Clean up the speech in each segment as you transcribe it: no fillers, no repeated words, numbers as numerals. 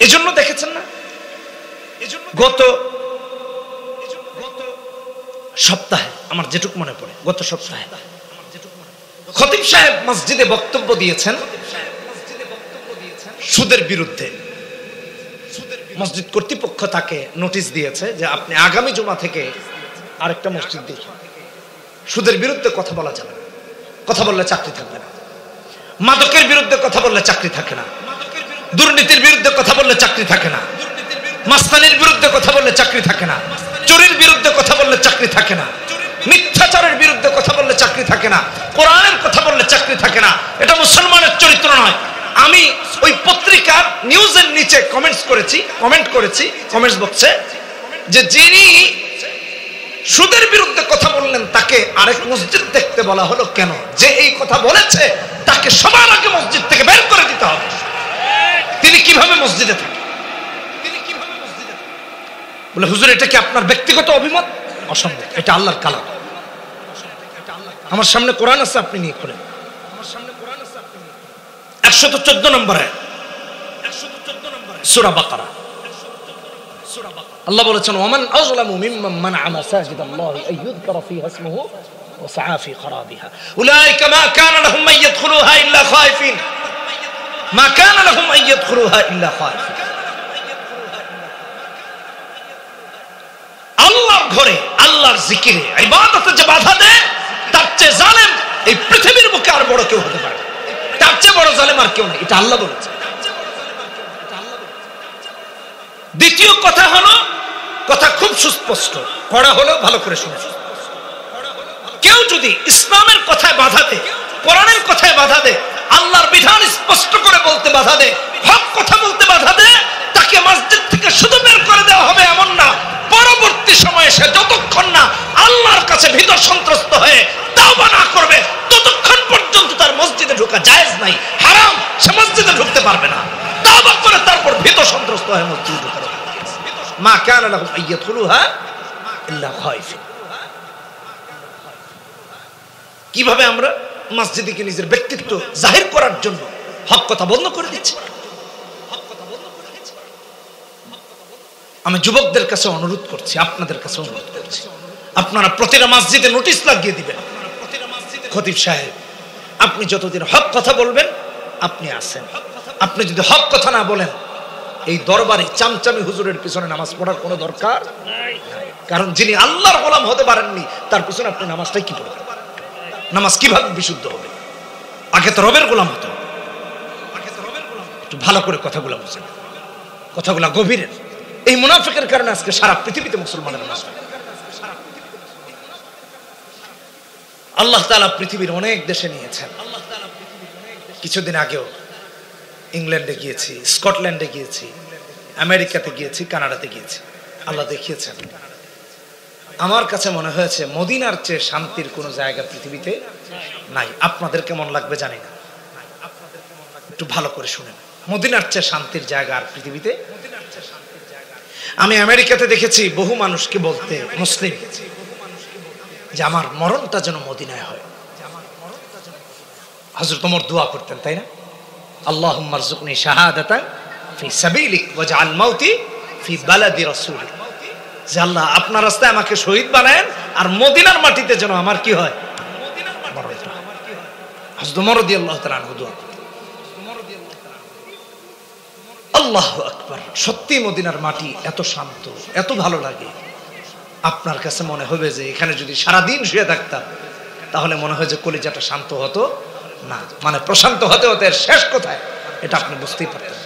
এজন্য দেখেছেন না, গত সপ্তাহে আমার যেটুকু মনে পড়ে, গত সপ্তাহে খতিব সাহেব মসজিদে বক্তব্য দিয়েছেন সুদের বিরুদ্ধে। মসজিদ কর্তৃপক্ষ তাকে নোটিশ দিয়েছে যে আপনি আগামী জুমা থেকে আরেকটা মসজিদ দেখুন, সুদের বিরুদ্ধে কথা বলা যাবে না, কথা বললে চাকরি থাকবে না, মাদকের বিরুদ্ধে কথা বললে চাকরি থাকে না, দুর্নীতির বিরুদ্ধে কথা বললে চাকরি থাকে না, মাস্তানির বিরুদ্ধে কথা বললে চাকরি থাকে না, চোরের বিরুদ্ধে কথা বললে চাকরি থাকে না, মিথ্যাচারের বিরুদ্ধে কথা বললে চাকরি থাকে না, কোরআনের কথা বললে চাকরি থাকে না। এটা মুসলমানের চরিত্র নয়। আমি ওই পত্রিকার নিউজের নিচে কমেন্ট করেছি কমেন্টস বক্সে, যে যিনি সুদের বিরুদ্ধে কথা বললেন তাকে আরেক মসজিদ দেখতে বলা হলো কেন? যে এই কথা বলেছে তাকে সবার আগে মসজিদ থেকে বের করে দিতে হবে। তিনি কিভাবে মসজিদে থাকেন? বলে হুজুর এটা কি আপনার ব্যক্তিগত অভিমত? অসম্ভব, এটা আল্লাহর কালাম। আমার সামনে কোরআন আছে, আপনি নিয়ে খোলেন। 114 নম্বরে সূরা বাকারা আল্লাহ বলেছেন, ওমান আযলামু মিম্মান মানআ মাসাজিদাল্লাহি আইয়ুযকারা ফীহা ইসমুহু ওয়া সাআ ফী খরাবিহা উলাইকা মা কানা লাহুম আন ইয়াদখুলুহা ইল্লা খায়ফিন মা কানা লাহুম আন ইয়াদখুলুহা ইল্লা খায়ফিন। আল্লাহর ঘরে আল্লাহর জিকিরে ইবাদতে যে বাধা দেয় তার চেয়ে জালেম এই পৃথিবীর বুকে আর বড় কেউ হতে পারে, তার চেয়ে বড় জালেম আর কেউ নেই। এটা আল্লাহ বলেছে। দ্বিতীয় কথা হলো, কথা খুব সুস্পষ্ট, পড়া হলো ভালো করে শুনে। কেউ যদি ইসলামের কথায় বাধা দেয়, কোরআনের কথায় বাধা দেয়, আল্লাহর বিধান স্পষ্ট করে বলতে বাধা দেয়, হক কথা বলতে বাধা দেয়, তাকে মসজিদ থেকে শুধু বের করে দেওয়া হবে এমন না, পরবর্তী সময়ে সে যতক্ষণ না আল্লাহর কাছে ভীত সন্ত্রস্ত হয়ে তাওবা না করবে ততক্ষণ পর্যন্ত তার মসজিদে ঢোকা জায়েজ নাই, হারাম, সে মসজিদে ঢুকতে পারবে না। তাওবা করে তারপর ভীত সন্ত্রস্ত হয়ে মসজিদে ঢোকা। মা কানা লাহুম আন ইয়াদখুলুহা ইল্লা খায়ফিন। কিভাবে আমরা মসজিদে কি নিজের ব্যক্তিত্ব জাহির করার জন্য হক কথা বন্ধ করে দিচ্ছি। আমি যুবকদের কাছে অনুরোধ করছি, আপনাদের কাছে অনুরোধ করছি, আপনারা প্রতিটা মসজিদে নোটিশ লাগিয়ে দিবেন, খতিব সাহেব আপনি যতদিন হক কথা বলবেন আপনি আছেন, আপনি যদি হক কথা না বলেন এই দরবারে চামচামি হুজুরের পিছনে নামাজ পড়ার কোনো দরকার নাই। কারণ যিনি আল্লাহর গোলাম হতে পারেননি তার পিছনে আপনি নামাজটাই কি পড়বেন? নামাজ কিভাবে বিশুদ্ধ হবে? আগে তো রবের গোলাম হতে হবে। একটু ভালো করে কথাগুলো বুঝেন, কথাগুলো গভীরের। এই মুনাফিকের কারণে আজকে সারা পৃথিবীতে মুসলমানের নামাজ হয়। আল্লাহ তাআলা পৃথিবীর অনেক দেশে নিয়েছেন। কিছুদিন আগেও ইংল্যান্ডে গিয়েছি, স্কটল্যান্ডে গিয়েছি, আমেরিকাতে গিয়েছি, কানাডাতে গিয়েছি। আল্লাহ দেখিয়েছেন। আমার কাছে মনে হয়েছে মদিনার চেয়ে শান্তির কোনো জায়গা পৃথিবীতে নাই। আপনাদের কেমন লাগবে জানি না, একটু ভালো করে শুনেন। মদিনার চেয়ে শান্তির জায়গা আর পৃথিবীতে। আমি আমেরিকাতে দেখেছি বহু মানুষকে বলতে, মুসলিম, যে আমার মরণটা যেন মদিনায় হয়। হযরত ওমর দোয়া করতেন, তাই না? আল্লাহুম্মা রযুকনি শাহাদাতান ফি সাবিলিক ওয়াজআল মাউতি ফি বালাদি রাসূলিক। যে আল্লাহ আপনার রাস্তায় আমাকে শহীদ বানায়েন আর মদিনার মাটিতে যেন আমার কি হয়, মরণটা। হযরত ওমর রাদিয়াল্লাহু তাআলা আনহু দোয়া করতেন। আল্লাহু আকবার। সত্যি মদিনার মাটি এত শান্ত, এত ভালো লাগে। আপনার কাছে মনে হবে যে এখানে যদি সারাদিন শুয়ে থাকতাম তাহলে মনে হয় যে কলিজাটা শান্ত হতো না। মানে প্রশান্ত হতে হতে শেষ কোথায় এটা আপনি বুঝতেই পারতেন।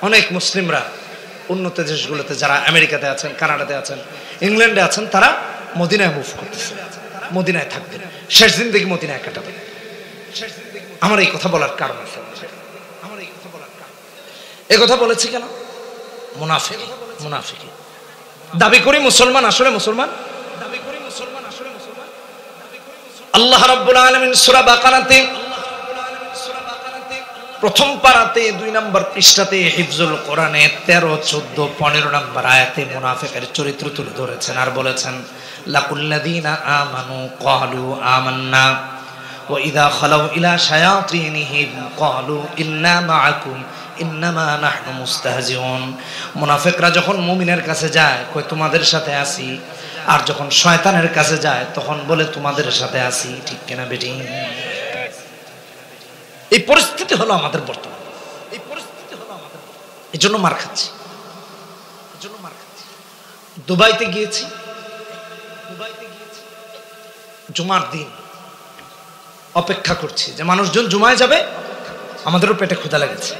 অনেক মুসলিমরা উন্নত দেশগুলোতে, যারা আমেরিকাতে আছেন, কানাডাতে আছেন, ইংল্যান্ডে আছেন, তারা মদিনায় মুভ করতেছে, মদিনায় থাকবেন, শেষ জিন্দেগি মদিনায় কাটাবেন। আমার এই কথা বলার কারণ আছে। এ কথা বলেছি কেন? মুনাফিক দাবি করি মুসলমান, আসলে মুসলমান। আল্লাহ রাব্বুল আলামিন সূরা বাকারাতে প্রথম পারাতে 2 নম্বর পৃষ্ঠাতে হিফজুল কোরআনে 13, 14, 15 নম্বর আয়াতে মুনাফিকের চরিত্র তুলে ধরেছেন আর বলেছেন, লাকুল্লাযীনা আমানু ক্বালু আমান্না وإذا خلوا إلى شياطينهم قالوا إنا معكم ইন্নামা নাহনু মুস্তাহজিউন। মুনাফিকরা যখন মুমিনের কাছে যায় কই তোমাদের সাথে আছি, আর যখন শয়তানের কাছে যায় তখন বলে তোমাদের সাথে আছি। ঠিক কিনা বেটি? এই পরিস্থিতি হলো আমাদের বর্তমান, এই পরিস্থিতি হলো আমাদের, এজন্য মার খাচ্ছি, এজন্য মার খাচ্ছি। দুবাইতে গিয়েছি, জুমার দিন অপেক্ষা করছি যে মানুষজন জুমায় যাবে, আমাদেরও পেটে ক্ষুধা লেগেছে।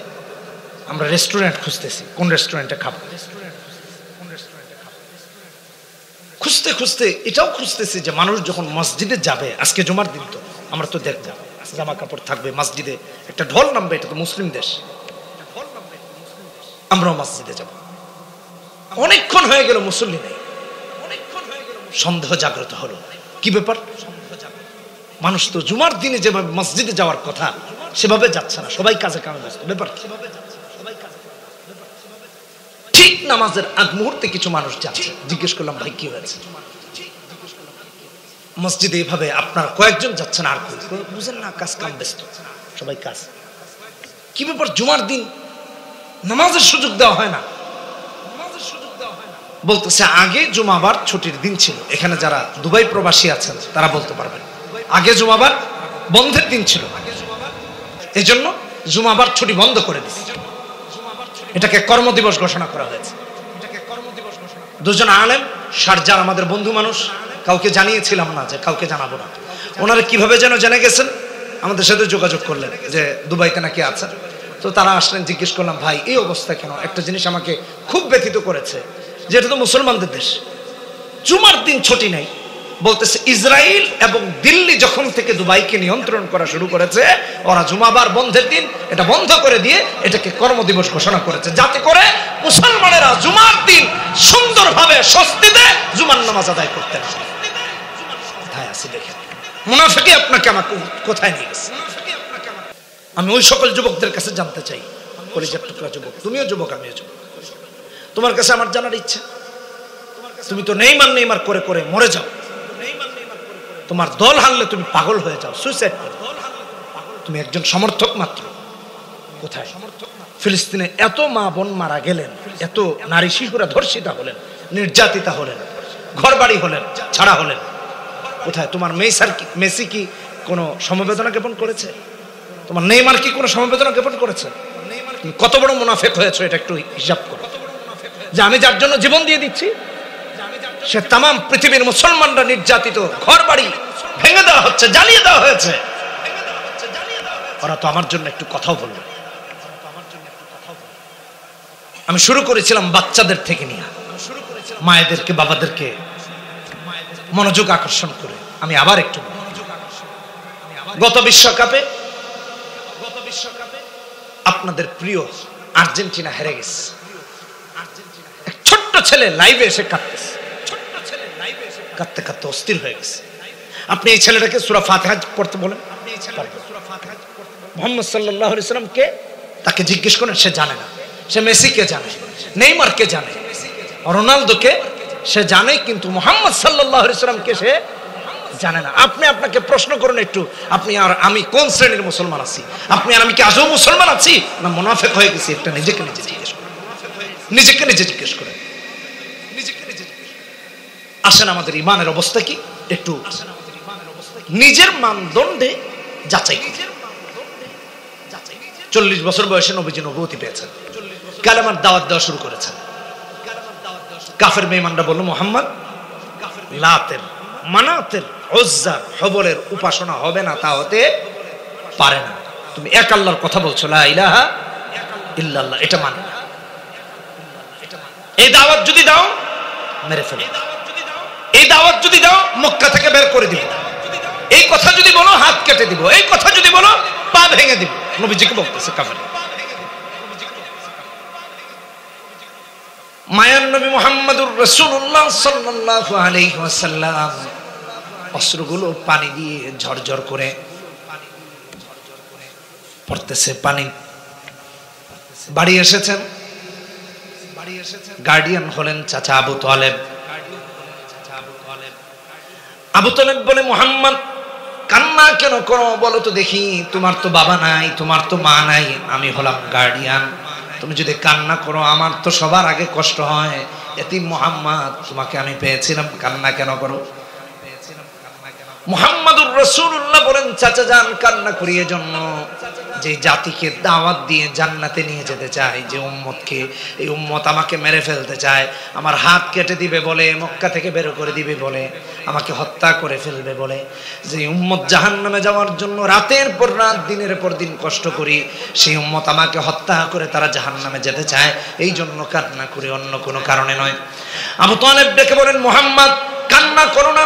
আমরা রেস্টুরেন্ট খুঁজতেছি, কোন রেস্টুরেন্টে খাবো, খুঁজতে খুঁজতে এটাও খুঁজতেছি যে মানুষ যখন মসজিদে যাবে, আজকে জুমার দিন তো আমরা তো দেখব জামা কাপড় থাকবে, মসজিদে একটা ঢোল নামবে, এটা তো মুসলিম দেশ, আমরাও মসজিদে যাব। অনেকক্ষণ হয়ে গেল মুসল্লি নেই, সন্দেহ জাগ্রত হলো, কি ব্যাপার? মানুষ তো জুমার দিনে যেভাবে মসজিদে যাওয়ার কথা সেভাবে যাচ্ছে না, সবাই কাজে কামে ব্যস্ত। ব্যাপার ঠিক নামাজের আগ মুহূর্তে কিছু মানুষ যাচ্ছে, জিজ্ঞেস করলাম ভাই কি হয়েছে? মসজিদে এইভাবে আপনার কয়েকজন যাচ্ছেন, আর বুঝেন না কাজ কাম ব্যস্ত, সবাই কাজ। কি ব্যাপার? জুমার দিন নামাজের সুযোগ দেওয়া হয় না। বলতেছে আগে জুমাবার ছুটির দিন ছিল, এখানে যারা দুবাই প্রবাসী আছেন তারা বলতে পারবেন, আগে জুমাবার বন্ধের দিন ছিল, এজন্য জুমাবার ছুটি বন্ধ করে দিয়েছে, এটাকে কর্মদিবস ঘোষণা করা হয়েছে। দুজন আলেম শারজার আমাদের বন্ধু মানুষ, কাউকে জানিয়েছিলাম না যে কাউকে জানাবো না, ওনারা কিভাবে যেন জেনে গেছেন, আমাদের সাথে যোগাযোগ করলেন যে দুবাইতে নাকি আছেন। তো তারা আসলেন, জিজ্ঞেস করলাম ভাই এই অবস্থা কেন? একটা জিনিস আমাকে খুব ব্যথিত করেছে যে এটা তো মুসলমানদের দেশ, জুমার দিন ছুটি নেই। বলতেছে ইসরায়েল এবং দিল্লি যখন থেকে দুবাইকে নিয়ন্ত্রণ করা শুরু করেছে, ওরা জুমাবার বন্ধের দিন এটা বন্ধ করে দিয়ে এটাকে কর্মদিবস ঘোষণা করেছে, যাতে করে মুসলমানেরা জুমার দিন সুন্দরভাবে স্বস্তিতে জুমার নামাজ আদায় করতে পারে। কোথায় আছে দেখেন, মুনাফিকি আপনাকে আমাকে কোথায় নিয়ে গেছে। আমি ওই সকল যুবকদের কাছে জানতে চাই, কলিজার টুকরা যুবক, তুমিও যুবক আমিও যুবক, তোমার কাছে আমার জানার ইচ্ছা, তুমি তো নেইমার নেইমার করে করে মরে যাও, তোমার দল হারলে তুমি পাগল হয়ে যাও, সুইসাইড করো, তুমি একজন সমর্থক মাত্র। কোথায়? ফিলিস্তিনে এত মা বোন মারা গেলেন, এত নারী শিশুরা ধর্ষিতা হলেন, নির্যাতিতা হলেন, ঘর বাড়ি হলেন, ছাড়া হলেন, কোথায়? তোমার মেসি কি কোনো সমবেদনা জ্ঞাপন করেছে? তোমার নেইমার কি কোনো সমবেদনা জ্ঞাপন করেছে? তুমি কত বড় মুনাফিক হয়েছে এটা একটু হিসাব করো, যে আমি যার জন্য জীবন দিয়ে দিচ্ছি সে তাম পৃথিবীর মুসলমানরা নির্যাতিত, ঘর বাড়ি ভেঙে দেওয়া হচ্ছে, জ্বালিয়ে দেওয়া হয়েছে, ওরা তো আমার জন্য একটু কথাও বলবে। আমি শুরু করেছিলাম বাচ্চাদের থেকে নিয়ে, মায়েদেরকে বাবাদেরকে মনোযোগ আকর্ষণ করে। আমি আবার একটু, গত বিশ্বকাপে আপনাদের প্রিয় আর্জেন্টিনা হেরে গেছে, এক ছোট্ট ছেলে লাইভে এসে কাঁদতেছে, কাঁদতে কাঁদতে অস্থির হয়ে গেছে। আপনি এই ছেলেটাকে সূরা ফাতিহা পড়তে বলেন, মুহাম্মদ সাল্লাল্লাহু আলাইহি ওয়াসাল্লাম কে, তাকে জিজ্ঞেস করেন, সে জানে না। সে মেসিকে জানে, নেইমারকে জানে, রোনালদোকে সে জানে, কিন্তু মুহাম্মদ সাল্লাল্লাহু আলাইহি ওয়াসাল্লামকে সে জানে না। আপনি আপনাকে প্রশ্ন করুন একটু, আপনি আর আমি কোন শ্রেণীর মুসলমান আছি? আপনি আর আমি কি আজও মুসলমান আছি না মুনাফিক হয়ে গেছি? একটা নিজেকে নিজে জিজ্ঞেস করেন, নিজেকে নিজে জিজ্ঞেস করেন। আসেন আমাদের ইমানের অবস্থা কি একটু নিজের মানদণ্ডে যাচাই। 40 বছর বয়সে নবীজি নবুয়তি পেয়েছেন, কালেমার দাওয়াত দেওয়া শুরু করেছেন। কাফের বেঈমানরা বলল মুহাম্মদ লাতের, মানাতের, উজ্জার, হবলের উপাসনা হবে না, তা হতে পারে না। তুমি এক আল্লাহর কথা বলছো, লা ইলাহা ইল্লাল্লাহ, এটা মানে না। এই দাওয়াত যদি দাও মেরে ফেলো, এই দাওয়াত যদি দাও মক্কা থেকে বের করে দিব, এই কথা যদি বলো হাত কেটে দিব, এই কথা যদি বলো পা ভেঙে দিব। নবীজিকে বলতেছে কাফের। মায়ার নবী মুহাম্মদুর রাসূলুল্লাহ সাল্লাল্লাহু আলাইহি ওয়াসাল্লাম অশ্রুগুলো পানি দিয়ে ঝরঝর করে পড়তেছে, পানি। বাড়ি এসেছেন, গার্ডিয়ান হলেন চাচা আবু তালেব। আবু তালেব বলে মুহাম্মদ কান্না কেন করো বলো তো দেখি? তোমার তো বাবা নাই, তোমার তো মা নাই, আমি হলাম গার্ডিয়ান। তুমি যদি কান্না করো আমার তো সবার আগে কষ্ট হয়। এতিম মুহাম্মদ, তোমাকে আমি পেয়েছিলাম, কান্না কেন করো? মুহাম্মাদুর রাসূলুল্লাহ বলেন, চাচা যান কান্না করি এজন্য যে জাতিকে দাওয়াত দিয়ে জান্নাতে নিয়ে যেতে চায়, যে উম্মতকে, এই উম্মত আমাকে মেরে ফেলতে চায়, আমার হাত কেটে দিবে বলে, মক্কা থেকে বের করে দিবে বলে, আমাকে হত্যা করে ফেলবে বলে, যে উম্মত জাহান্নামে যাওয়ার জন্য রাতের পর রাত দিনের পর দিন কষ্ট করি, সেই উম্মত আমাকে হত্যা করে তারা জাহান্নামে যেতে চায়, এই জন্য কান্না করি, অন্য কোনো কারণে নয়। আবু তালেব ডেকে বলেন, মুহাম্মদ কান্না করো না,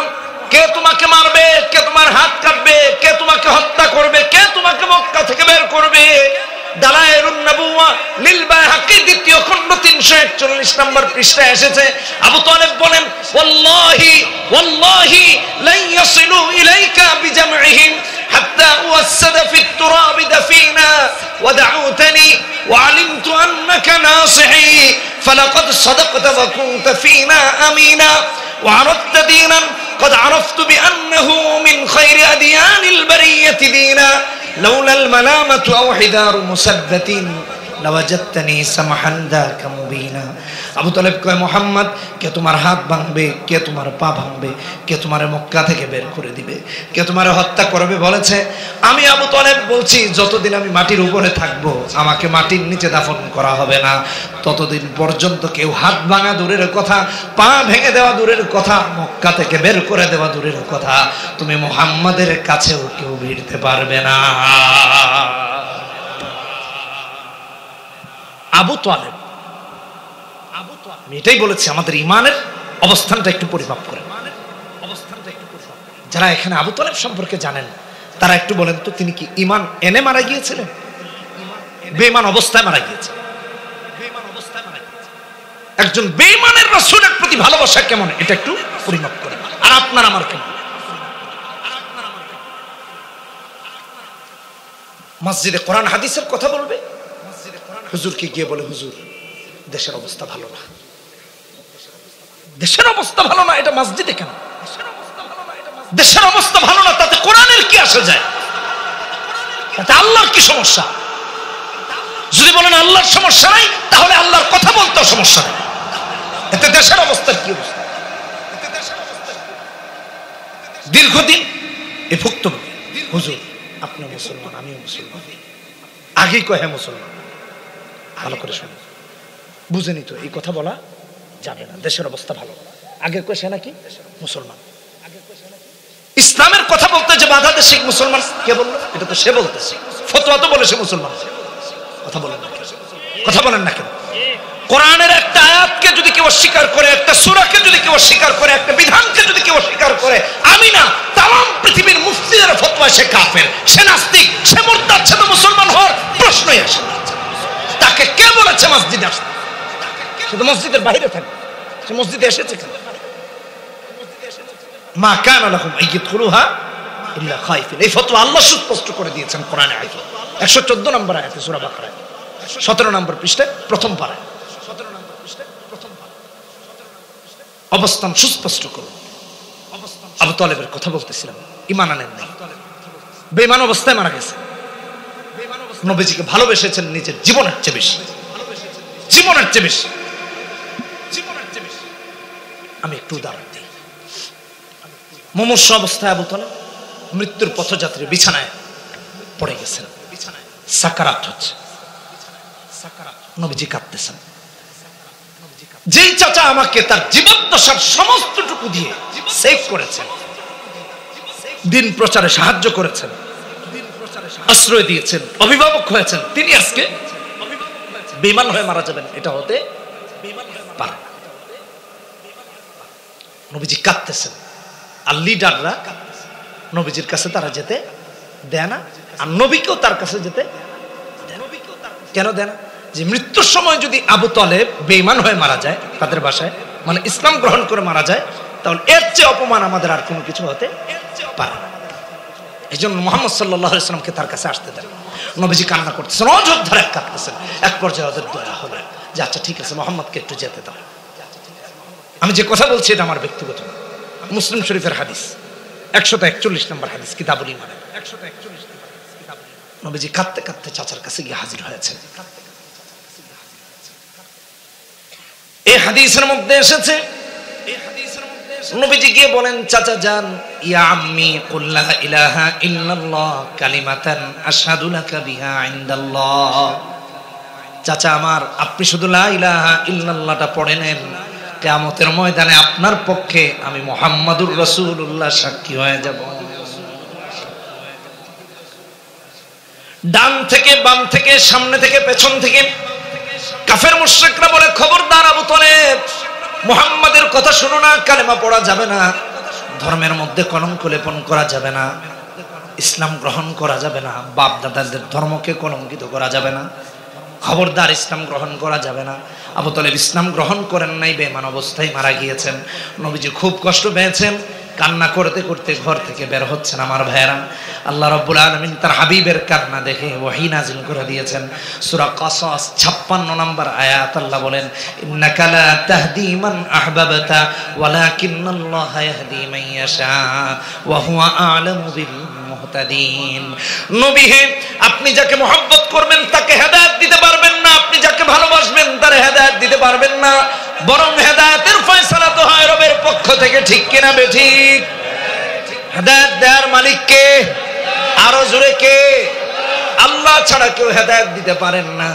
কে তোমাকে মারবে, কে তোমার হাত কাটবে, কে তোমাকে হত্যা করবে, কে তোমাকে মক্কা থেকে বের করবে? দালায়েলুন নবুওয়া লিল বাইহাকি দ্বিতীয় খণ্ড 341 নম্বর পৃষ্ঠায় এসেছে। আবু তালেব বলেন, ওয়াল্লাহি ওয়াল্লাহি লা ইয়াসিলু ইলাইকা বিজামইহিম হাত্তা উসাদা ফিত তুরাব দাফিনা ওয়া দাউতানি ওয়া আলিমতু আন্নাকা নাসিহি ফালাকাদ সাদাকতা ওয়া কুনতা ফিনা আমিনা ওয়া আরাদতা দীনান قد عرفت بأنه من خير أديان البرية دينا لولا الملامة أو حذار مسدة لوجدتني سمحا ذاك مبينا। আবু তালেব কয়, মুহাম্মদ কে তোমার হাত ভাঙবে, কে তোমার পা ভাঙবে, কে তোমার মক্কা থেকে বের করে দিবে, কে তোমার হত্যা করবে বলেছে? আমি আবু তালেব বলছি, যতদিন আমি মাটির উপরে থাকবো, আমাকে মাটির নিচে দাফন করা হবে না, ততদিন পর্যন্ত কেউ হাত ভাঙা দূরের কথা, পা ভেঙে দেওয়া দূরের কথা, মক্কা থেকে বের করে দেওয়া দূরের কথা, তুমি মুহাম্মাদের কাছেও কেউ ভিড়তে পারবে না। আবু তালেব, আমি এটাই বলেছি, আমাদের ইমানের অবস্থানটা একটু পরিমাপ করে। যারা এখানে আবু তালেব সম্পর্কে জানেন তারা একটু বলেন তো, তিনি কি ইমান এনে মারা গিয়েছিলেন, বেঈমান অবস্থায় মারা গিয়েছেন? একজন বেঈমানের রাসূলের প্রতি ভালোবাসা কেমন, এটা একটু পরিমাপ করেন। আর আপনার আমার কেমন? মসজিদে কোরআন হাদিসের কথা বলবে, হুজুরকে গিয়ে বলে, হুজুর দেশের অবস্থা ভালো না, দেশের অবস্থা ভালো না, এটা মসজিদে কেন? দেশের অবস্থা ভালো না, তাতে কোরআনের কি আসে যায়? তাতে আল্লাহর কি সমস্যা? যদি বলেন আল্লাহর সমস্যা নাই, তাহলে আল্লাহর কথা বলতেও সমস্যা নেই, এতে দেশের অবস্থার কি অবস্থা? দীর্ঘদিন এ ভুক্তভোগী, হুজুর আপনি মুসলমান, আমিও মুসলমান, আগেই কয় হ্যাঁ মুসলমান, ভালো করে শুনে বুঝেনি তো এই কথা বলা যাবে না, দেশের অবস্থা ভালো, আগে কয় সে নাকি মুসলমান। ইসলামের কথা বলতে যে বাধা দেশে মুসলমান কে বললো? এটা তো সে বলতেছে, ফতোয়া তো বলে সে মুসলমান। কথা বলেন না কেন? কথা বলেন না কেন? কোরআনের একটা আয়াতকে যদি কেউ অস্বীকার করে, একটা সূরাকে যদি কেউ অস্বীকার করে, একটা বিধানকে যদি কেউ অস্বীকার করে, আমি না তাম পৃথিবীর মুফতিদের ফতোয়া সে কাফের, সে নাস্তিক, সে মুরতাদ, সে তো মুসলমান হওয়ার প্রশ্নই আসে না। তাকে কে বলেছে মসজিদে আসতে? সে তো মসজিদের বাইরে থাকে, সে মসজিদে এসেছে কেন? মা কানা লাহুম আইয়াদখুলুহা ইল্লা খায়ফিন, এই ফতোয়া আল্লাহ সুস্পষ্ট করে দিয়েছেন কোরআনে আয়াত 114 নম্বর আয়াতে সূরা বাকারায় 17 নম্বর পৃষ্ঠায় প্রথম পারায় অবস্থান সুস্পষ্ট করুন। আবু তালেবের কথা বলতেছিলাম, ঈমান আনেন নাই, বেঈমান অবস্থায় মারা গেছে। নবীজিকে ভালোবেসেছেন নিজের জীবনের চেয়ে বেশি, জীবনের চেয়ে বেশি। আমি একটু উদাহরণ দিই। মুমূর্ষ অবস্থায় আবু তালেব মৃত্যুর পথযাত্রী, বিছানায় পড়ে গেছেন, সাকারাত হচ্ছে, নবীজি কাঁদতেছেন। যেই চাচা আমাকে তার জীবদ্দশার সমস্তটুকু দিয়ে সেভ করেছেন, দিন প্রচারে সাহায্য করেছেন, আশ্রয় দিয়েছেন, অভিভাবক হয়েছেন, তিনি আজকে বেঈমান হয়ে মারা যাবেন, এটা হতে পারে না। নবীজি কাঁদতেছেন, আর লিডাররা নবীজির কাছে তারা যেতে দেয় না, আর নবীকেও তার কাছে যেতে কেন দেয় না? যে মৃত্যুর সময় যদি আবু তালেব বেঈমান হয়ে মারা যায়, তাদের ভাষায় মানে ইসলাম গ্রহণ করে মারা যায়, তাহলে এর চেয়ে অপমান আমাদের আর কোনো কিছু হতে পারে না। এই জন্য মুহাম্মদ সাল্লাল্লাহু আলাইহি ওয়াসাল্লামকে তার কাছে আসতে দেন। নবীজি কান্না করতেছেন, অযোধ্যার এক কাঁদতেছেন। এক পর্যায়ে ওদের দয়া হলো যে আচ্ছা ঠিক আছে, মুহাম্মদকে একটু যেতে দাও। আমি যে কথা বলছি এটা আমার ব্যক্তিগত না, মুসলিম শরীফের হাদিস। 141 নম্বর হাদিস কিতাবুল ঈমান। নবীজি কাঁদতে কাঁদতে চাচার কাছে গিয়ে হাজির হয়েছে। এই হাদিসের মধ্যে এসেছে, নবীজি গিয়ে বলেন, চাচা যান, ইয়া আম্মি কুল লা ইলাহা ইল্লাল্লাহ কালিমাতান আশহাদু লাকা বিহা ইনদাল্লাহ। চাচা আমার, আপনি শুধু লা ইলাহা ইল্লাল্লাহটা পড়ে নেন, কিয়ামতের ময়দানে আপনার পক্ষে আমি মুহাম্মাদুর রাসূলুল্লাহ সাক্ষী হয়ে যাব। ডান থেকে বাম থেকে সামনে থেকে পেছন থেকে কাফের মুশরিকরা বলে, খবরদার আবু তালেব, মুহাম্মাদের কথা শুনো না, কালেমা পড়া যাবে না, ধর্মের মধ্যে কলঙ্ক লেপন করা যাবে না, ইসলাম গ্রহণ করা যাবে না, বাপ দাদাদের ধর্মকে কলঙ্কিত করা যাবে না, খবরদার ইসলাম গ্রহণ করা যাবে না। আবু তালেব ইসলাম গ্রহণ করেন নাই, বেঈমান অবস্থায় মারা গিয়েছেন। নবীজি খুব কষ্ট পেয়েছেন, কান্না করতে করতে ঘর থেকে বের হচ্ছেন। আমার ভাইরা, আল্লাহ রাব্বুল আলামিন তার হাবিবের কান্না দেখে ওহী নাজিল করে দিয়েছেন। সূরা কাসাস 56 নম্বর আয়াত আল্লাহ বলেন, ইন্নাকা লা তাহদি মান আহবাবতা ওয়ালাকিন্নাল্লাহা ইয়াহদি মান ইয়াশা ওয়া হুয়া আ'লামু বিল মুহতাদিন। নবী হে, আপনি যাকে মহব্বত করবেন তাকে হেদায়েত দিতে পারবেন না, আপনি যাকে ভালোবাসবেন তার হেদায়েত দিতে পারবেন না, বরং হেদায়েতের ফয়সালা তো হয় রবের পক্ষ থেকে। ঠিক কিনা বেঠিক? হেদায়েত দেওয়ার মালিক কে? আরো জোরে কে? আল্লাহ ছাড়া কেউ হেদায়েত দিতে পারেন না,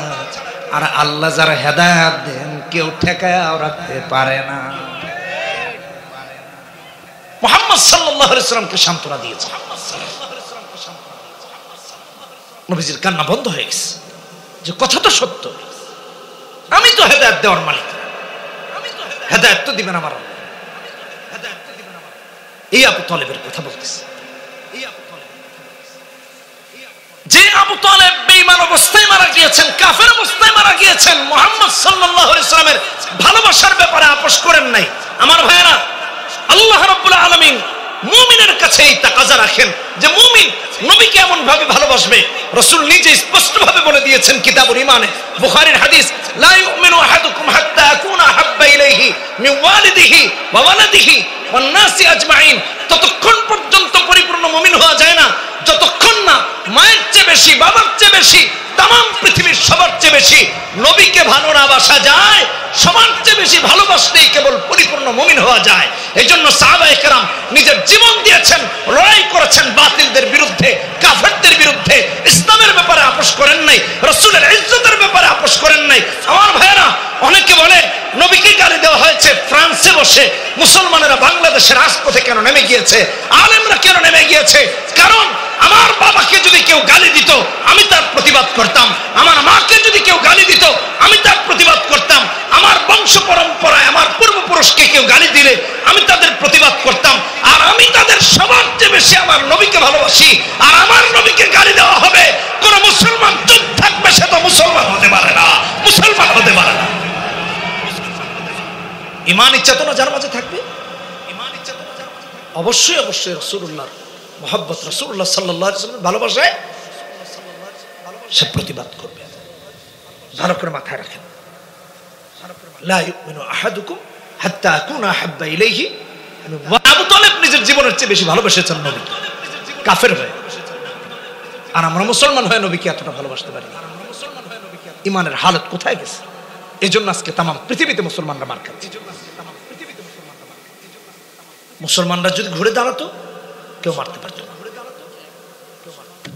আর আল্লাহ যারা হেদায়েত দেন কেউ ঠেকায়াও রাখতে পারে না। মুহাম্মদ সাল্লাল্লাহু আলাইহি ওয়াসাল্লামকে সান্ত্বনা দিয়েছে। নবীজির কান্না বন্ধ হয়ে গেছে, যে কথা তো সত্য, আমি তো হেদায়েত দেওয়ার মালিক, হেদায়েত তো দিবেন আমার আল্লাহ। এই আবু তালেবের কথা বলতেছে, যে আবু তালেব বেঈমান অবস্থায় মারা গিয়েছেন, কাফের অবস্থায় মারা গিয়েছেন, মুহাম্মদ সাল্লাল্লাহু আলাইহি ওয়াসাল্লামের ভালোবাসার ব্যাপারে আপোষ করেন নাই। আমার ভাইয়েরা, আল্লাহ রাব্বুল আলামিন মুমিনের কাছে এই তাকাজা রাখেন যে মুমিন নবীকে এমন ভাবে ভালোবাসবে। রাসূল নিজে স্পষ্ট ভাবে বলে দিয়েছেন কিতাবুল ঈমানে, বুখারীর হাদিস, লা ইউমিনু আহাদুকুম হাত্তা আকুনা হাব্বা ইলাইহি মিন ওয়ালিদিহি ওয়া ওয়ালাদিহি ওয়ান নাসি আজমাইন। ততক্ষণ পর্যন্ত পরিপূর্ণ মুমিন হওয়া যায় না যতক্ষণ না মায়ের চেয়ে বেশি, বাবার চেয়ে বেশি, তামাম পৃথিবীর সবার চেয়ে বেশি নবীকে ভালো না বাসা যায়, সবার চেয়ে বেশি ভালোবাসলেই কেবল পরিপূর্ণ মুমিন হওয়া যায়। এই জন্য সাহাবায়ে কেরাম নিজের জীবন দিয়েছেন, লড়াই করেছেন বাতিলদের বিরুদ্ধে, কাফেরদের বিরুদ্ধে, ইসলামের ব্যাপারে আপোষ করেন নাই, রাসূলের ইজ্জতের ব্যাপারে আপোষ করেন নাই। আমার ভাইয়েরা, অনেকে বলে নবীকে গালি দেওয়া হয়েছে ফ্রান্সে বসে, মুসলমানেরা বাংলাদেশের রাজপথে কেন নেমে গিয়েছে, আলেমরা কেন নেমে গিয়েছে? কারণ আমার বাবাকে যদি কেউ গালি দিত আমি তার প্রতিবাদ করতাম, আমার মাকে যদি কেউ গালি দিত আমি তার প্রতিবাদ করতাম, আমার বংশ পরম্পরায় আমার পূর্বপুরুষকে কেউ গালি দিলে আমি তাদের প্রতিবাদ করতাম, আর আমি তাদের সবার চেয়ে বেশি আমার নবীকে ভালোবাসি, আর আমার নবীকে গালি দেওয়া হবে, কোন মুসলমান চুপ থাকবে সে তো মুসলমান হতে পারে না, মুসলমান হতে পারে না। ঈমানি চেতনা যার মাঝে থাকবে, অবশ্যই অবশ্যই রাসূলুল্লাহর মুহাব্বত, রাসূলুল্লাহ সাল্লাল্লাহু আলাইহি ওয়াসাল্লামের ভালোবাসায় সে প্রতিবাদ করবে। ভালো করে মাথায় রাখেন, লা ইউমিনু আহাদুকুম হাত্তা আকুনা হাব্বা ইলাইহি। আবু তালেব নিজের জীবনের চেয়ে বেশি ভালোবেসেছেন নবীকে, কাফের হয়ে, আর আমরা মুসলমান হয়ে নবীকে এতটা ভালোবাসতে পারি না। ঈমানের হালত কোথায় গেছে? এজন্য আজকে তামাম পৃথিবীতে মুসলমানরা মার খাচ্ছে। মুসলমানরা যদি ঘুরে দাঁড়াতো কেউ মারতে পারত না।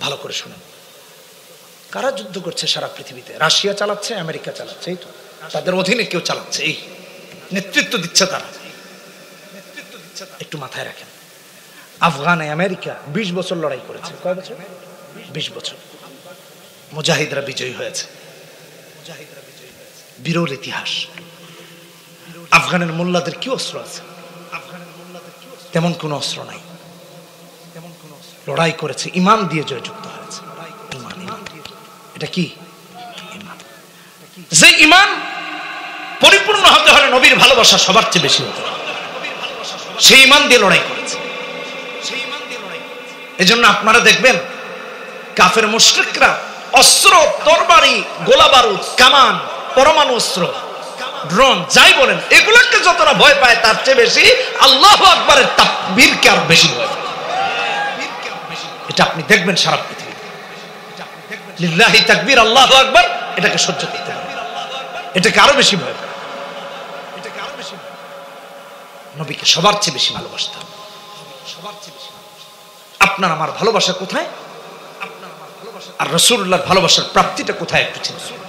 ভালো করে শুনেন, কারা যুদ্ধ করছে সারা পৃথিবীতে? রাশিয়া চালাচ্ছে, আমেরিকা চালাচ্ছে, এই তো তাদের অধীনে কেউ চালাচ্ছে, এই নেতৃত্ব দিচ্ছে তারা। একটু মাথায় রাখেন, আফগানে আমেরিকা 20 বছর লড়াই করেছে। কয় বছর? 20 বছর। মুজাহিদরা বিজয়ী হয়েছে, বিরল ইতিহাস। আফগানের মোল্লাদের কি অস্ত্র আছে? তেমন কোন অস্ত্র নাই, লড়াই করেছে, ঈমান দিয়ে জয়যুক্ত হয়েছে। এটা কি ঈমান? যে ঈমান পরিপূর্ণ হতে হলে নবীর ভালোবাসা সবার চেয়ে বেশি হতে হবে, সেই ঈমান দিয়ে লড়াই করেছে। এজন্য আপনারা দেখবেন কাফের মুশরিকরা অস্ত্র, তরবারি, গোলা বারুদ, কামান, পরমাণু অস্ত্র, ড্রোন, যাই বলেন, এগুলোকে যতটা ভয় পায় তার চেয়ে বেশি আল্লাহু আকবারের তাকবীরকে আর বেশি ভয় পায়। এটা আপনি দেখবেন সারা পৃথিবীতে। লিল্লাহি তাকবীর, আল্লাহু আকবার, এটাকে সহ্য করতে হবে, এটাকে আরো বেশি ভয় করে, নবীকে সবার চেয়ে বেশি ভালোবাসতাম। আপনার আমার ভালোবাসা কোথায়, আর রাসূলুল্লাহর ভালোবাসার প্রাপ্তিটা কোথায় একটু চিন্তা করুন।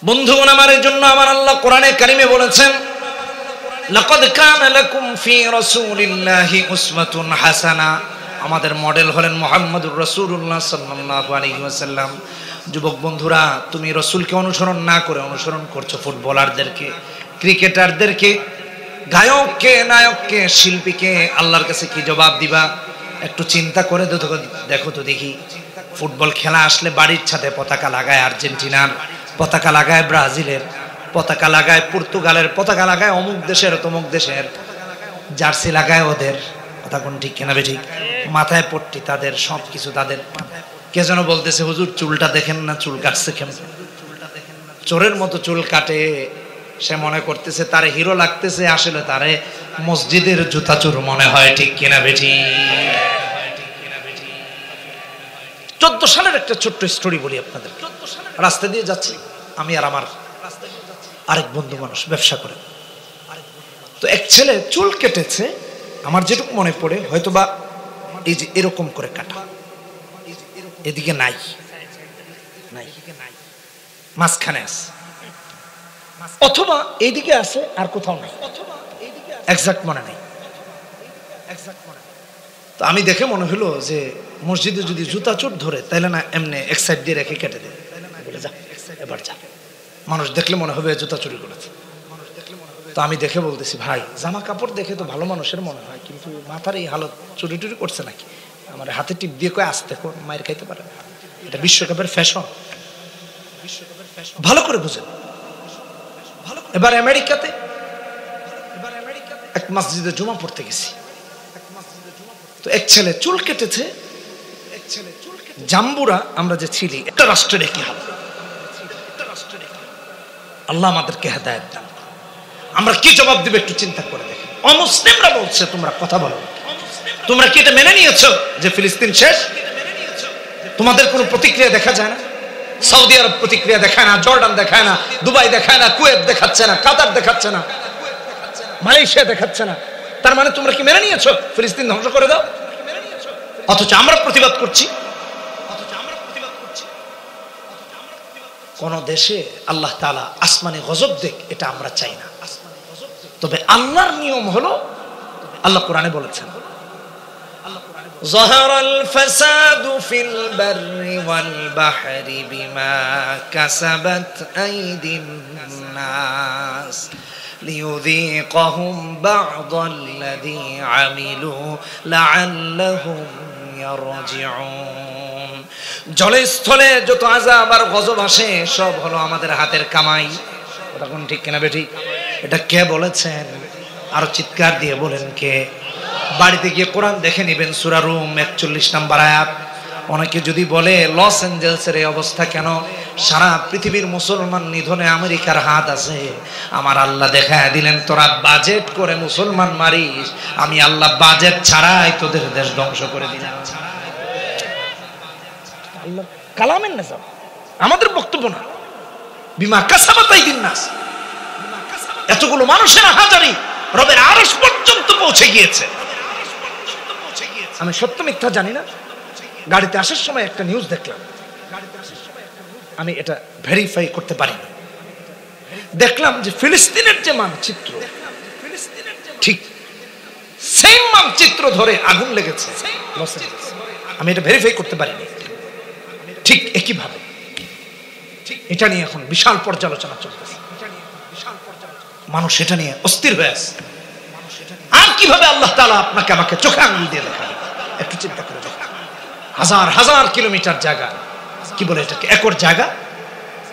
বন্ধুগণ আমার, এই জন্য আমার আল্লাহ কোরআনে কারিমে বলেছেন, লাকাদ কানা লাকুম ফি রাসূলিল্লাহি উসওয়াতুন হাসানা। আমাদের মডেল হলেন মুহাম্মদুর রাসূলুল্লাহ সাল্লাল্লাহু আলাইহি ওয়াসাল্লাম। যুবক বন্ধুরা, তুমি রাসূলকে অনুসরণ না করে অনুসরণ করছো ফুটবলারদেরকে, ক্রিকেটারদেরকে, গায়ককে, নায়ককে, শিল্পীকে। আল্লাহর কাছে কি জবাব দিবা? একটু চিন্তা করে দেখো তো দেখি। ফুটবল খেলা আসলে বাড়ির ছাদে পতাকা লাগায় আর্জেন্টিনার, পতাকা লাগায় ব্রাজিলের, পতাকা লাগায় পর্তুগালের, পতাকা লাগায় অমুক দেশের তমুক দেশের, জার্সি লাগায় ওদের। কথা কোন ঠিক কেনা বেঠিক? মাথায় পট্টি তাদের, সব কিছু তাদের। কে যেন বলতেছে, হুজুর চুলটা দেখেন না, চুল কাটছে কেমন, চোরের মতো চুল কাটে। সে মনে করতেছে তারে হিরো লাগতেছে, আসলে তারে মসজিদের জুতা চোর মনে হয়। ঠিক কিনা বেঠিক? 14 সালের একটা ছোট্ট স্টোরি বলি আপনাদের। রাস্তা দিয়ে যাচ্ছি আমি আর আমার আরেক বন্ধু, মানুষ ব্যবসা করে। তো এক ছেলে চুল কেটেছে, আমার যেটুকু মনে পড়ে হয়তোবা এই যে এরকম করে কাটা, এদিকে নাই, মাঝখানে আছে, অথবা এইদিকে আছে আর কোথাও নাই, এক্সাক্ট মনে নাই। তো আমি দেখে মনে হলো যে মসজিদে যদি জুতা চোর ধরে তাইলে না এমনি এক সাইড দিয়ে রেখে কেটে দেবে, যা এবার যা। মানুষ দেখলে মনে হবে জুতা চুরি করেছে। তো আমি দেখে বলতেছি, ভাই জামা কাপড় দেখে তো ভালো মানুষের মনে হয়, কিন্তু মাথার এই হালত, চুরি টুরি করছে নাকি? আমার হাতে টিপ দিয়ে কয়ে আসতে, মায়ের খাইতে পারে, এটা বিশ্বকাপের ফ্যাশন, ভালো করে বুঝেন। এবার আমেরিকাতে এক মসজিদে জুমা পড়তে গেছি। তো এক ছেলে চুল কেটেছে, জাম্বুরা আমরা যে ছিলি, একটা রাষ্ট্রের একই হাল। আল্লাহ আমাদেরকে হেদায়েত দান। আমরা কি জবাব দিবে একটু চিন্তা করে দেখেন। অমুসলিমরা বলছে তোমরা কথা বলো, তোমরা কি এটা মেনে নিয়েছো যে ফিলিস্তিন শেষ? তোমাদের কোনো প্রতিক্রিয়া দেখা যায় না? সৌদি আরব প্রতিক্রিয়া দেখায় না, জর্ডান দেখায় না, দুবাই দেখায় না, কুয়েত দেখাচ্ছে না, কাতার দেখাচ্ছে না, মালয়েশিয়া দেখাচ্ছে না। তার মানে তোমরা কি মেনে নিয়েছো ফিলিস্তিন ধ্বংস করে দাও? অথচ আমরা প্রতিবাদ করছি। কোন দেশে আল্লাহ তাআলা আসমানে গজব দেখ, এটা আমরা চাই না। তবে আল্লাহর নিয়ম হলো, আল্লাহ কোরআনে বলেছেন, ظهر الفساد في البر والبحر بما كسبت أيدي الناس ليذيقهم بعض الذي عملوا لعلهم يرجعون। জলে স্থলে যত আযাব আর গজব আসে সব হলো আমাদের হাতের কামাই। ওটা কোন ঠিক কিনা বেঠিক? এটা কে বলেছেন? আর চিৎকার দিয়ে বলেন কে? বাড়িতে গিয়ে কোরআন দেখে নেবেন, সূরা রুম 41 নম্বর আয়াত। অনেকে যদি বলে লস অ্যাঞ্জেলসের এই অবস্থা কেন? সারা পৃথিবীর মুসলমান নিধনে আমেরিকার হাত আছে। আমার আল্লাহ দেখায় দিলেন, তোরা বাজেট করে মুসলমান মারিস, আমি আল্লাহ বাজেট ছাড়াই তোদের দেশ ধ্বংস করে দিলাম। আল্লাহ কালামের না, আমাদের বক্তব্য না। বিমা কাসাবাত আইদিন নাস, এতগুলো মানুষের হাজারি রবের আরশ পর্যন্ত পৌঁছে গিয়েছে। আমি সত্য মিথ্যা জানি না। গাড়িতে আসার সময় একটা নিউজ দেখলাম, আমি এটা ভেরিফাই করতে পারি না। দেখলাম যে ফিলিস্তিনের যে মানচিত্র, ঠিক সেম মানচিত্র ধরে আগুন লেগেছে লস অ্যাঞ্জেলেস। আমি এটা ভেরিফাই করতে পারিনি। ঠিক একইভাবে এটা নিয়ে এখন বিশাল পর্যালোচনা চলতেছে। মানুষ এটা নিয়ে অস্থির হয়ে আছে। আর কিভাবে আল্লাহ তাআলা আপনাকে আমাকে চোখে আঙুল দিয়ে দেখাবে একটু চিন্তা করে দেখুন। হাজার হাজার কিলোমিটার জায়গা, কি বলে এটাকে, একর জায়গা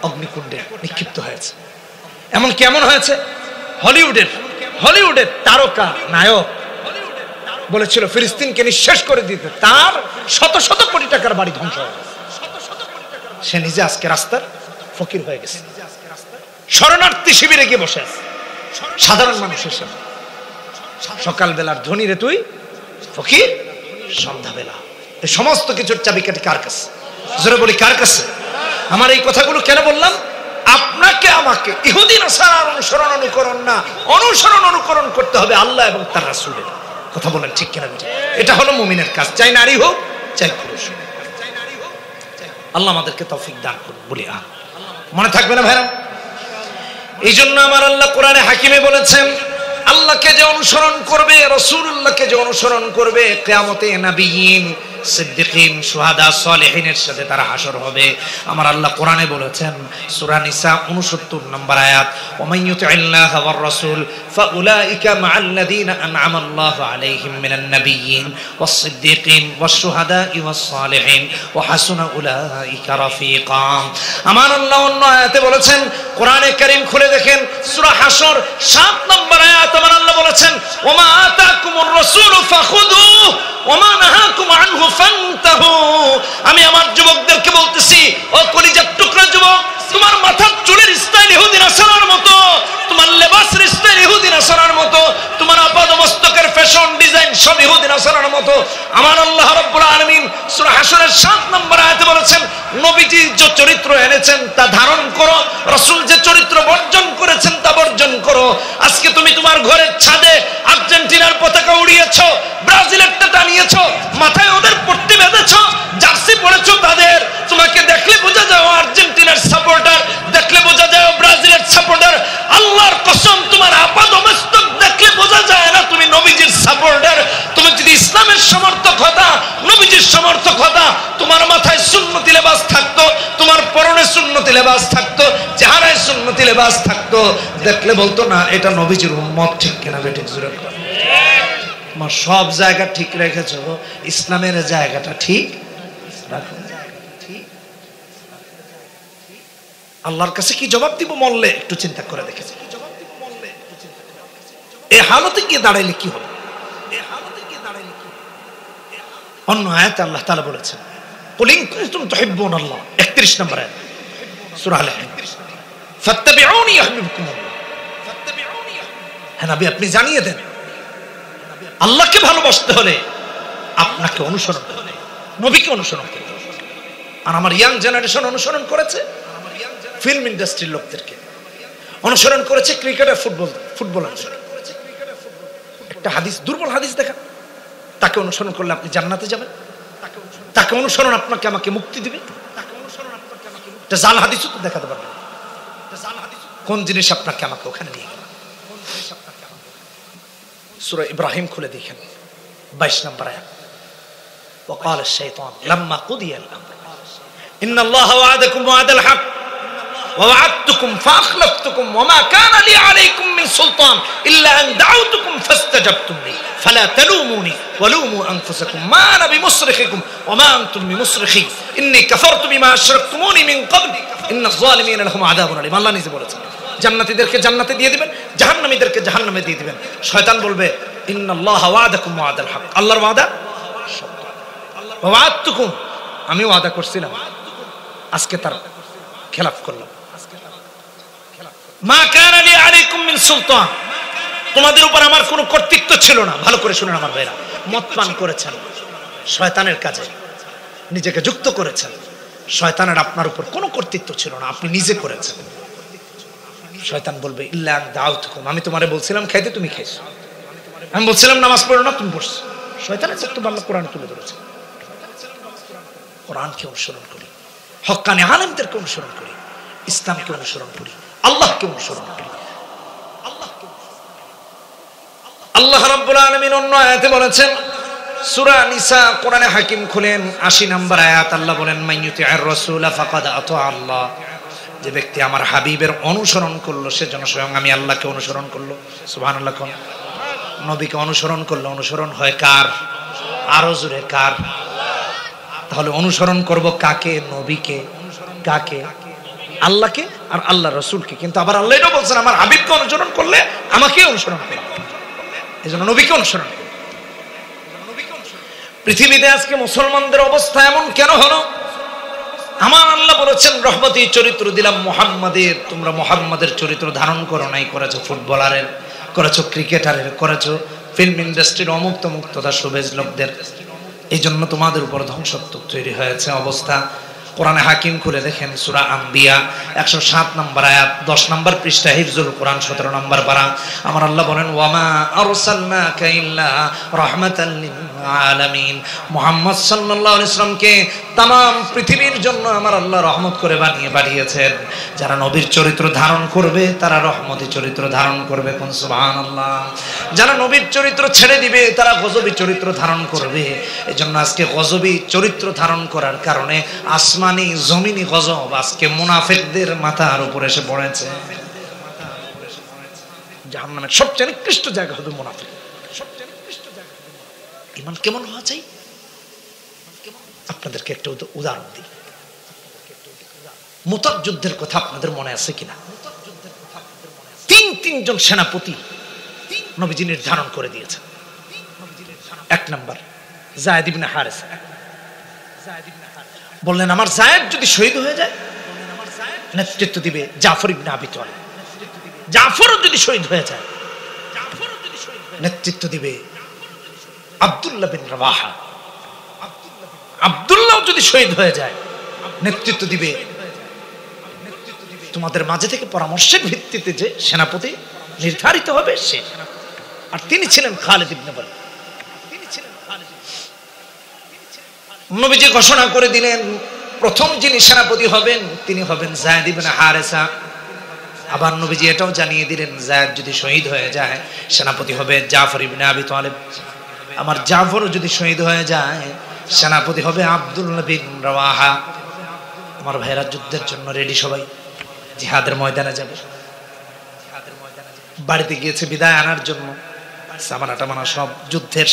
অগ্নিকুণ্ডে নিক্ষিপ্ত হয়েছে। এমন কেমন হয়েছে, হলিউডের তারকা নায়ক বলেছিল ফিলিস্তিনকে নিঃশেষ করে দিতে, তার শত শত কোটি টাকার বাড়ি ধ্বংস হয়ে গেছে। সে নিজে আজকে রাস্তার ফকির হয়ে গেছে, শরণার্থী শিবিরে গিয়ে বসে আছে সাধারণ মানুষের সাথে। সকালবেলার ধনী রে তুই ফকির, সন্ধ্যাবেলা। এই সমস্ত কিছুর চাবিকাঠি কার কাছে? জোরে বলি কার কাছে? আমার এই কথাগুলো কেন বললাম? আপনাকে আমাকে ইহুদি নাসারার অনুসরণ অনুকরণ না, অনুকরণ করতে হবে আল্লাহ এবং তার রাসূলের। কথা বলেন ঠিক কিনা? এটা হলো মুমিনের কাজ, চাই নারী হোক চাই পুরুষ হোক। আল্লাহ আমাদেরকে তৌফিক দান করুন বলি আমিন। মনে থাকবে না ভাইরা? এই জন্য আমার আল্লাহ কোরআনে হাকিমে বলেছেন, আল্লাহকে যে অনুসরণ করবে, রাসূলুল্লাহকে যে অনুসরণ করবে, কিয়ামতে নবিয়্যিন, সিদ্দিকিন, শুহাদা, সালেহিনের সাথে তারা হাসর হবে। আমার আল্লাহ কোরআনে বলেছেন সূরা নিসা 69 নম্বর আয়াত, ওয়া মান ইউতি'িল্লাহা ওয়ার রাসূল ফাউলাইকা মা'আল্লাযীনা আন'আমা আল্লাহু আলাইহিম মিনান নাবিয়্যিন ওয়াস সিদ্দিকিন ওয়াশ শুহাদা'i ওয়াস সালেহিন ওয়া হাসুনা উলাইকা রাফিকা। আমার আল্লাহ অন্য আয়াতে বলেছেন, কোরআনে কারীম খুলে দেখেন সূরা হাসর 7 নম্বর আয়াত, আমার আল্লাহ বলেছেন, ওয়া মা আতাকুমুর রাসূলু ফাখুযুহু ওয়া মা নাহাকুম আনহু ফান্তাহু। আমি আমার যুবকদেরকে বলতেছি, ও কলিজার টুকরা যুবক, তোমার মাথার চুলের স্টাইল ইহুদি নাসারার মতো, তোমার লেবাসের স্টাইল ইহুদি নাসারার মতো, তোমার আপাদমস্তকের ফ্যাশন ডিজাইন সব ইহুদি নাসারার মতো। আমার আল্লাহ রাব্বুল আলামিন সূরা হাসরের 7 নম্বর আয়াতে বলেছেন, নবীজি যে চরিত্র এনেছেন তা ধারণ করো, রাসূল যে চরিত্র বর্জন করেছেন তা বর্জন করো। আজকে তুমি তোমার ঘরের ছাদে আর্জেন্টিনার পতাকা উড়িয়েছো, ব্রাজিলেরটা টানিয়েছো, মাথায় ওদের পট্টি বেঁধেছো, জার্সি পরেছো তাদের, তোমাকে দেখলে বোঝা যায় আর্জেন্টিনার সাপোর্টার, দেখলে বোঝা যায় ব্রাজিলের সাপোর্টার। আল্লাহর কসম, তোমার আপাদমস্তক দেখলে বোঝা যায় না তুমি নবীজির সাপোর্টার। তুমি যদি ইসলামের সমর্থক হতা, নবীজির সমর্থক হতা, তোমার মাথায় সুন্নতি লেবাস থাকতো, তোমার পরনে সুন্নতি লেবাস থাকতো, চেহারায় সুন্নতি লেবাস থাকতো, দেখলে বলতো না এটা নবীজির উম্মত। ঠিক কিনা বেঠিক? জোরে ঠিক। আমার সব জায়গা ঠিক রেখেছো, ইসলামের জায়গাটা ঠিক রাখো। আল্লাহর কাছে কি জবাব দিব মরলে? একটু চিন্তা করে দেখেছি। এই হালতে গিয়ে দাঁড়াইলে কি হবে? অন্য আয়াতে আল্লাহ তাআলা বলেছেন, কুল ইন কুনতুম তুহিব্বুনাল্লাহ, 31 নম্বর আয়াত সূরা আল ইমরান, ফাত্তাবিউনি ইউহিব্বুকুমুল্লাহ। হ্যাঁ নবী, আপনি জানিয়ে দেন, আল্লাহকে ভালোবাসতে হলে আপনাকে অনুসরণ করতে হবে, নবীকে অনুসরণ করতে হবে। আর আমার ইয়াং জেনারেশন অনুসরণ করেছে ফিল্ম ইন্ডাস্ট্রির লোকদেরকে, অনুসরণ করেছে ক্রিকেটার, ফুটবলার। একটা হাদিস, দুর্বল হাদিস দেখা, তাকে অনুসরণ করলে আপনি জান্নাতে যাবেন, তাকে অনুসরণ আপনাকে আমাকে মুক্তি দিবে। এটা জাল হাদিসও তো দেখাতে পারবে কোন জিনিস আপনাকে আমাকে ওখানে নিয়ে গেল। সূরা ইব্রাহিম খুলে দেখেন 22 নম্বর আয়াত, وقال الشيطان لما قضي الامر ان الله وعدكم وعد الحق ووعدتكم فاخلفتكم وما كان لي عليكم من سلطان الا ان دعوتكم فاستجبتم لي فلا تلوموني ولوموا انفسكم ما انا بمصرخكم وما انتم بمصرخي اني كفرت بما اشركتموني من قبل ان الظالمين لهم عذاب اليم। আল্লাহ নিজে বলেছেন, জান্নাতীদেরকে জান্নাতে দিয়ে দিবেন, জাহান্নামীদেরকে জাহান্নামে দিয়ে দিবেন। শয়তান বলবে, ইন্নাল্লাহা ওয়াদাকুম ওয়াদাল হক, আল্লাহর ওয়াদা সত্য, ওয়াদতুকুম, আমি ওয়াদা করছিলাম, আজকে তার খেলাফ করলাম। মা কানা লি আলাইকুম মিন সুলতান, তোমাদের উপর আমার কোনো কর্তৃত্ব ছিল না। ভালো করে শুনুন আমার ভাইরা, মদ পান করেছেন, শয়তানের কাজে নিজেকে যুক্ত করেছেন, শয়তানের আপনার উপর কোনো কর্তৃত্ব ছিল না, আপনি নিজে করেছেন। শয়তান বলবে, ইল্লা দাউতুকুম, আমি তোমারে বলছিলাম খাইতে, তুমি খাইছো, আমি বলছিলাম নামাজ পড়ো না, তুমি পড়ছো। শয়তানের বক্তব্য আল্লাহ কোরআনে তুলে ধরেছে। কোরআনকে অনুসরণ করি, হক্কানি আলেমদেরকে অনুসরণ করি, ইসলামকে অনুসরণ করি, আল্লাহকে অনুসরণ করি। আল্লাহ রাব্বুল আলামিন অন্য আয়াতে বলেছেন, সূরা নিসা, কোরআনে হাকিম খুলেন 80 নম্বর আয়াত, আল্লাহ বলেন, মাইয়ুতি'আর রাসূলা ফাকাদ আতা আল্লাহ, যে ব্যক্তি আমার হাবিবের অনুসরণ করলো সে যেন স্বয়ং আমি আল্লাহকে অনুসরণ করলো। সুবহানাল্লাহ। কোন নবীকে অনুসরণ করলো, অনুসরণ হয় কার? আরো জোরে কার? তাহলে অনুসরণ করব কাকে? নবীকে। কাকে? আল্লাহকে আর আল্লাহ রাসূলকে। কিন্তু আবার আল্লাহ এটা বলছেন, আমার হাবিবকে অনুসরণ করলে আমাকে অনুসরণ করো, এজন্য নবীকে অনুসরণ করো। পৃথিবীতে আজকে মুসলমানদের অবস্থা এমন কেন হলো? আমার আল্লাহ বলেছেন, রহমতি চরিত্র দিলাম মুহাম্মাদের, তোমরা মুহাম্মাদের চরিত্র ধারণ করো নাই, করেছো ফুটবলারের, করেছো ক্রিকেটারের, করেছো ফিল্ম ইন্ডাস্ট্রির অমুক্ত মুক্তদা শুভেজ লোকদের। এই জন্য তোমাদের উপর ধ্বংসত্ব তৈরি হয়েছে অবস্থা। কোরআনে হাকিম খুলে দেখেন সূরা আম্বিয়া 107 নম্বর আয়াত 10 নম্বর পৃষ্ঠা হিফজুল কোরআন 17 নম্বর পারা। আমার আল্লাহ বলেন ওয়ামা আরসালনাকা ইল্লা রাহমাতাল লিল আলামিন, মুহাম্মদ সাল্লাল্লাহু আলাইহি ওয়াসাল্লামকে तमाम পৃথিবীর জন্য আমার আল্লাহ রহমত করে বানিয়েছেন। যারা নবীর চরিত্র ধারণ করবে তারা রহমতি চরিত্র ধারণ করবে, কোন সুবহানাল্লাহ। যারা নবীর চরিত্র ছেড়ে দিবে তারা গজবী চরিত্র ধারণ করবে। এজন্য আজকে গজবী চরিত্র ধারণ করার কারণে আসমানি জমিনি গজব আজকে মুনাফিকদের মাথার উপর এসে পড়েছে। জাহান্নামের সবচেয়ে নিকৃষ্ট জায়গা হবে মুনাফিক। ঈমান কেমন হওয়া চাই? আপনাদেরকে একটা উদাহরণ দিই। মুতার যুদ্ধের কথা আপনাদের মনে আছে কিনা? তিনজন সেনাপতি নবীজি নির্ধারণ করে দিয়েছেন। এক নাম্বার যায়েদ ইবনে হারেসা, বললেন আমার যায়েদ যদি শহীদ হয়ে যায় নেতৃত্ব দিবে জাফর ইবনে আবি তালিব। জাফরও যদি শহীদ হয়ে যায় নেতৃত্ব দিবে আব্দুল্লাহ বিন রাওয়াহা। আব্দুল্লাহ যদি শহীদ হয়ে যায় নেতৃত্ব দিবে, তোমাদের মাঝে থেকে পরামর্শের ভিত্তিতে যে সেনাপতি নির্ধারিত হবে সে, আর তিনি ছিলেন খালিদ ইবনে ওয়ালিদ। নবীজি ঘোষণা করে দিলেন প্রথম যিনি সেনাপতি হবেন তিনি হবেন যায়েদ ইবনে হারেসা। আবার নবীজি এটাও জানিয়ে দিলেন যায়েদ যদি শহীদ হয়ে যায় সেনাপতি হবে জাফর ইবনে আবি তালিব। আমার জাফরও যদি শহীদ হয়ে যায় সেনাপতি হবে আব্দুল্লাহ বিন রাওয়াহা। আমার ভাইরা যুদ্ধের জন্য রেডি, সবাই জিহাদের ময়দানে যাবে। বাড়িতে গিয়েছে বিদায় আনার জন্য, সামানা টামানা সব যুদ্ধের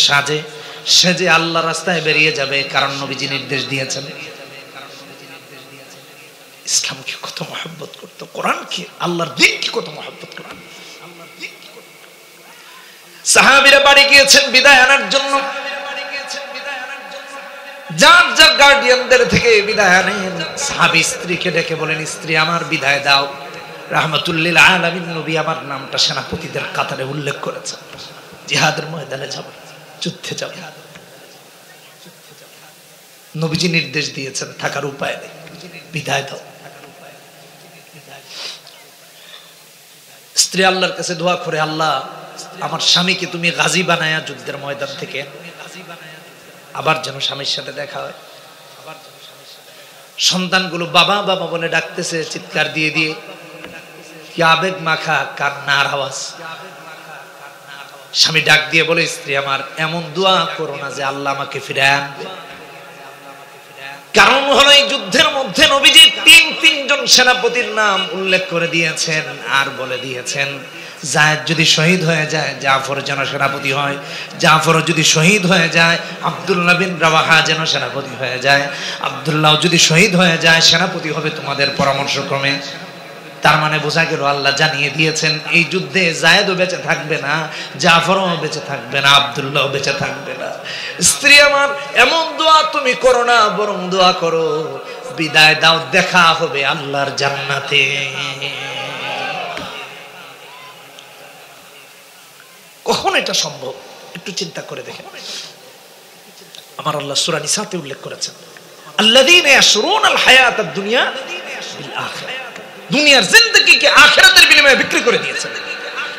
সেজে আল্লাহ রাস্তায় বেরিয়ে যাবে, কারণ নবীজি নির্দেশ দিয়েছেন। ইসলামকে কত মহব্বত করতো, কোরআনকে, আল্লাহর দ্বীনকে কত মহব্বত করতো। সাহাবীরা বাড়ি গিয়েছেন বিদায় আনার জন্য, যার যার গার্ডিয়ানদের থেকে বিদায় আনেন। সাহাবী স্ত্রীকে ডেকে বলেন, স্ত্রী আমার বিদায় দাও, রাহমাতুল লিল আলামিন নবী আমার নামটা সেনাপতিদের কাতারে উল্লেখ করেছেন, জিহাদের ময়দানে যাব, যুদ্ধে যাব। নবীজি নির্দেশ দিয়েছেন থাকার উপায় নেই, বিদায় দাও। স্ত্রী আল্লাহর কাছে দোয়া করে, আল্লাহ আমার স্বামীকে তুমি গাজী বানায়া যুদ্ধের ময়দান থেকে আবার যেন স্বামীর সাথে দেখা হয়। সন্তানগুলো বাবা বাবা বলে ডাকতেছে চিৎকার দিয়ে দিয়ে, কি আবেগ মাখা কান্নার আওয়াজ। স্বামী ডাক দিয়ে বলে, স্ত্রী আমার এমন দোয়া করো না যে আল্লাহ আমাকে ফিরে আনবে। কারণ হলো এই যুদ্ধের মধ্যে নবীজি তিনজন সেনাপতির নাম উল্লেখ করে দিয়েছেন, আর বলে দিয়েছেন যায়েদ যদি শহীদ হয়ে যায় জাফর যেন সেনাপতি হয়, জাফর যদি শহীদ হয়ে যায় আব্দুল্লাহ বিন রাওয়াহা যেন সেনাপতি হয়ে যায়, আব্দুল্লাহ যদি শহীদ হয়ে যায় সেনাপতি হবে তোমাদের পরামর্শক্রমে। তার মানে বোঝা গেল আল্লাহ জানিয়ে দিয়েছেন এই যুদ্ধে যায়েদও বেঁচে থাকবে না, জাফরও বেঁচে থাকবে না, আব্দুল্লাহও বেঁচে থাকবে না। স্ত্রী আমার এমন দোয়া তুমি করো না, বরং দোয়া করো বিদায় দাও, দেখা হবে আল্লাহর জান্নাতে। কখন এটা সম্ভব একটু চিন্তা করে দেখেন। আমার আল্লাহ সূরা নিসাতে উল্লেখ করেছেন, আল্লাযীনা ইয়াশরুনাল হায়াতাদ দুনিয়া বিল আখিরাহ, দুনিয়ার জিন্দেগিকে আখিরাতের বিনিময়ে বিক্রি করে দিয়েছেন।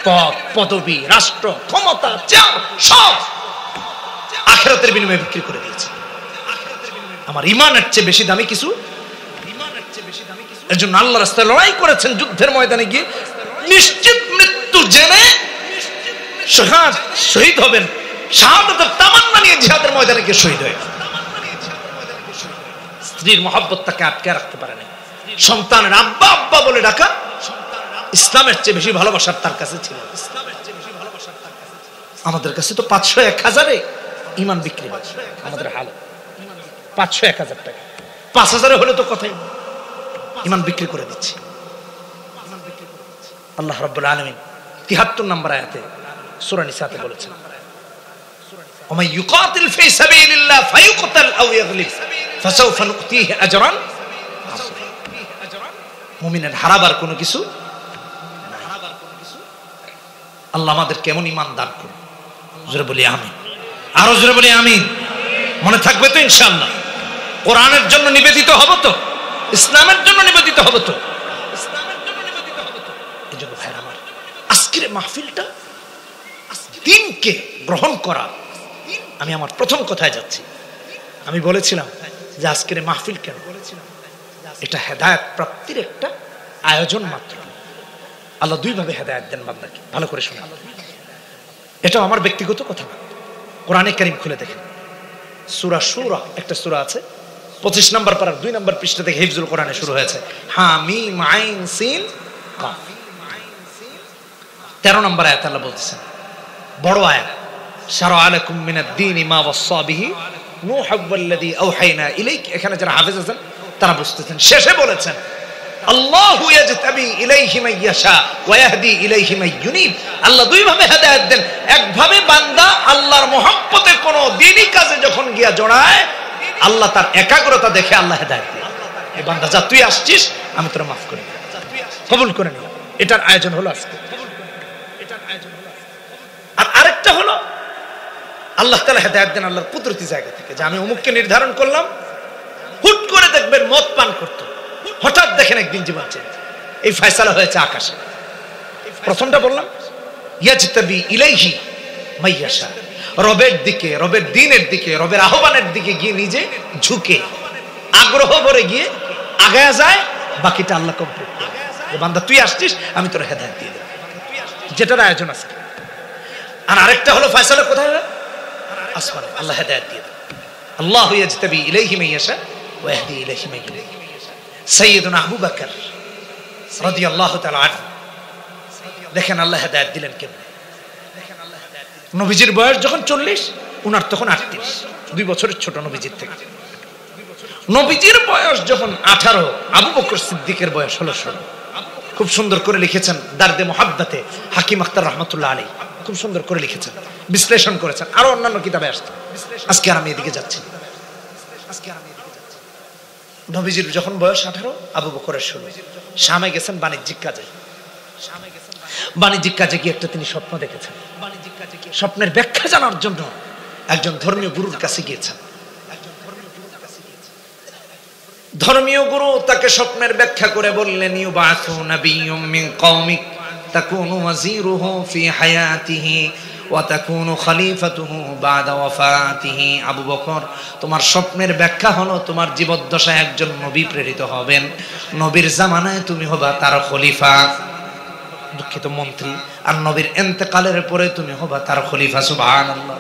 পদ পদবি রাষ্ট্র ক্ষমতা সব আখিরাতের বিনিময়ে বিক্রি করে দিয়েছেন। আমার ঈমানের চেয়ে বেশি দামি কিছু, এর জন্য আল্লাহর রাস্তায় লড়াই করেছেন যুদ্ধের ময়দানে গিয়ে, নিশ্চিত মৃত্যু জেনে শহীদ হবেন, শাহাদাতের তামান্না নিয়ে জিহাদের ময়দানে গিয়ে শহীদ হয়ে। স্ত্রীর মহব্বত তাকে আটকে রাখতে পারে না, সন্তানের আব্বা আব্বা বলে ডাকা ইসলামের চেয়ে বেশি ভালোবাসার তার কাছে ছিল। আমাদের কাছে তো 500-1000 ঈমান বিক্রি হয়, আমাদের হাল 500-1000 টাকা, 5000 হলে তো কথাই, ঈমান বিক্রি করে দিচ্ছি। আল্লাহ রাব্বুল আলামিন 73 নম্বর আয়াতে সূরা নিসাতে বলেছেন, ওয়া মান ইউকাতিল ফি সাবিলিল্লাহ ফায়ুকতাল আও ইয়াগলিব ফাসাউফা নুতিহি আজরান আযীমা। মুমিনের হারাবার কোনো কিছু নাই। আল্লাহ আমাদের কেমন ঈমান দান করুন, জোরে বলি আমিন, আরো জোরে বলি আমিন। মনে থাকবে তো ইনশাআল্লাহ? কোরআনের জন্য নিবেদিত হব তো, ইসলামের জন্য নিবেদিত হব তো, এই জন্য ভাইরা আমার আজকের মাহফিলটা দিনকে গ্রহণ করা। আমি আমার প্রথম কথায় যাচ্ছি। আমি বলেছিলাম যে আজকের মাহফিল কেন, এটা হেদায়েত প্রাপ্তির একটা আয়োজন মাত্র। আল্লাহ দুইভাবে হেদায়েত দেন বান্দাকে, ভালো করে শুনুন। এটা আমার ব্যক্তিগত কথা না, কোরআনে কারীম খুলে দেখেন। সূরা শূরা একটা সূরা আছে, 25 নম্বর পারার 2 নম্বর পৃষ্ঠা থেকে হিফজুল কোরআনে শুরু হয়েছে। হামিম আইন সিন কাফ, 13 নম্বর আয়াত আল্লাহ বলতেছেন, বড় আয়াত। শারআ লাকুম মিনাদ দীনি মা ওয়াসসা বিহি নূহ ওয়াল্লাযী আওহাইনা ইলাইক। এখানে যারা হাফেজ আছেন তারা বুঝতেছেন। শেষে বলেছেন আল্লাহু ইয়াজতাবি ইলাইহি মান ইয়াশা ওয়া ইয়াহদি ইলাইহি মান ইউনিব। আল্লাহ দুইভাবে হেদায়েত দেন। একভাবে বান্দা আল্লাহর মহব্বতে কোন দ্বীনি কাজে যখন গিয়া জড়ায়, আল্লাহ তার একাগ্রতা দেখে আল্লাহ হেদায়েত দেন। এই বান্দা যা তুই আসছিস আমি তোরা মাফ করে দিই, কবুল করে নিলাম। এটার আয়োজন হলো আজকে। আর আরেকটা হলো আল্লাহ তাআলা হেদায়েত দেন আল্লাহর কুদরতি জায়গা থেকে, যে আমি অমুককে নির্ধারণ করলাম, হুট করে দেখবেন মদ পান করতো, হঠাৎ দেখেন একদিন জীবন চেঞ্জ। এই ফয়সালা হয়েছে আকাশে। প্রথমটা বললাম ইয়াজতাবি ইলাইহি মাইয়াশা, রবের দিকে, রবের দ্বীনের দিকে, রবের আহ্বানের দিকে গিয়ে নিজে ঝুঁকে আগ্রহ ভরে গিয়ে আগায়া যায়, বাকিটা আল্লাহ কমপ্লিট করে। বান্দা তুই আসছিস আমি তোর হেদায়েত দিয়ে দেব, যেটার আয়োজন আছে। আর আরেকটা হলো ফয়সালা কোথায় হয়? আসমানে আল্লাহ হেদায়েত দিয়ে দেন। আল্লাহু ইয়াজতাবি ইলাইহি মাইয়াশা ওয়া ইয়াহদি ইলাইহি মান ইউনিব। সাইয়্যিদুনা আবু বকর রাদিয়াল্লাহু তাআলা আনহু, দেখেন আল্লাহ হেদায়েত দিলেন কেমনে। নবীজির বয়স যখন 40, উনার তখন 38, 2 বছরের ছোট নবীজির থেকে। নবীজির বয়স যখন 18, আবু বকর সিদ্দিকের বয়স হলো 16। খুব সুন্দর করে লিখেছেন দারদে মুহাব্বতে হাকিম আখতার রহমাতুল্লাহ আলাইহি, খুব সুন্দর করে লিখেছেন, বিশ্লেষণ করেছেন। আরো অন্যান্য কিতাবে আসছে। আজকে আর আমি এদিকে যাচ্ছি। নবীজির যখন বয়স 18, আবু বকরের 16। শামে গেছেন বাণিজ্যিক কাজে। বাণিজ্যিক কাজে গিয়ে একটা তিনি স্বপ্ন দেখেছেন। স্বপ্নের ব্যাখ্যা জানার জন্য একজন ধর্মীয় গুরুর কাছে গিয়েছেন। ধর্মীয় গুরু তাকে স্বপ্নের ব্যাখ্যা করে বললেন, ইউবাসু নাবিয়্যুম মিন কওমিক তাকুনু ওয়াজিরুহু ফি হায়াতিহি ওয়া তাকুনু খলিফাতুহু বাদা ওয়াফাতিহি। আবু বকর, তোমার স্বপ্নের ব্যাখ্যা হলো তোমার জীবদ্দশায় একজন নবী প্রেরিত হবেন, নবীর জামানায় তুমি হবা তার খলিফা, দুঃখিত মন্ত্রী, আর নবীর ইন্তেকালের পরে তুমি হবা তার খলিফা। সুবহানাল্লাহ,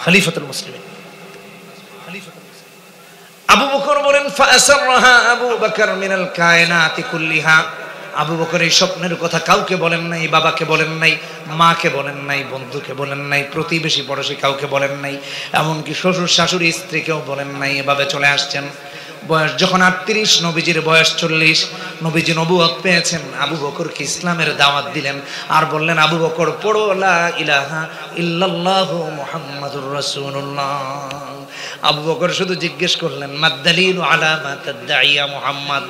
খলিফাতুল মুসলিমিন। আবু বকর বলেন ফাআসারহা আবু বকর মিনাল কায়নাতি কুল্লিহা। আবু বকর এই স্বপ্নের কথা কাউকে বলেন নাই, বাবাকে বলেন নাই, মাকে বলেন নাই, বন্ধুকে বলেন নাই, প্রতিবেশী পড়োশী কাউকে বলেন নাই, এমনকি শ্বশুর শাশুড়ি স্ত্রীকেও বলেন নাই। এভাবে চলে আসছেন। বয়স যখন 38, নবীজির বয়স 40, নবীজি নবুয়ত পেয়েছেন। আবু বকরকে ইসলামের দাওয়াত দিলেন আর বললেন, আবু বকর পড়ো লা ইলাহা ইল্লাল্লাহু মুহাম্মাদুর রাসূলুল্লাহ। আবু বকর শুধু জিজ্ঞেস করলেন, মাদ-দালিলু আলা মা তাদঈয়া মুহাম্মদ।